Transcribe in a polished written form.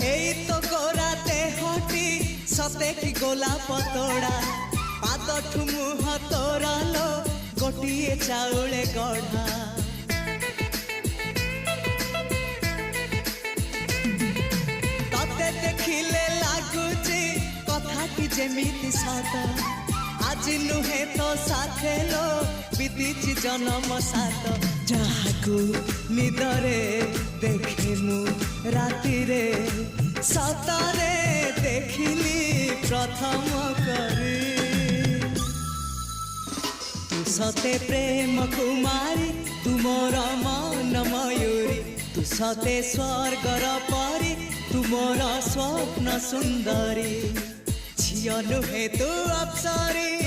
এই তো গোরাতে হটি সতে কি গোলাপ তোড়া পাদঠু মুহ তোরালো গোটিয়ে চাউলে গড়া ততে দেখিলে লাগুছি কথাটি যেমিতি সত আজি নুহে তো সাথে লো বিদিছি জনম সাত যাহাকু নিদরে দেখে মু রাতিরে সতরে দেখিলি প্রথম করে তু সতে প্রেম কুমারী তুমর মন ময়ূরী তু সতে স্বর্গর পরি তুমর স্বপ্ন সুন্দরী ঝিও নুহে তু অপ্সরী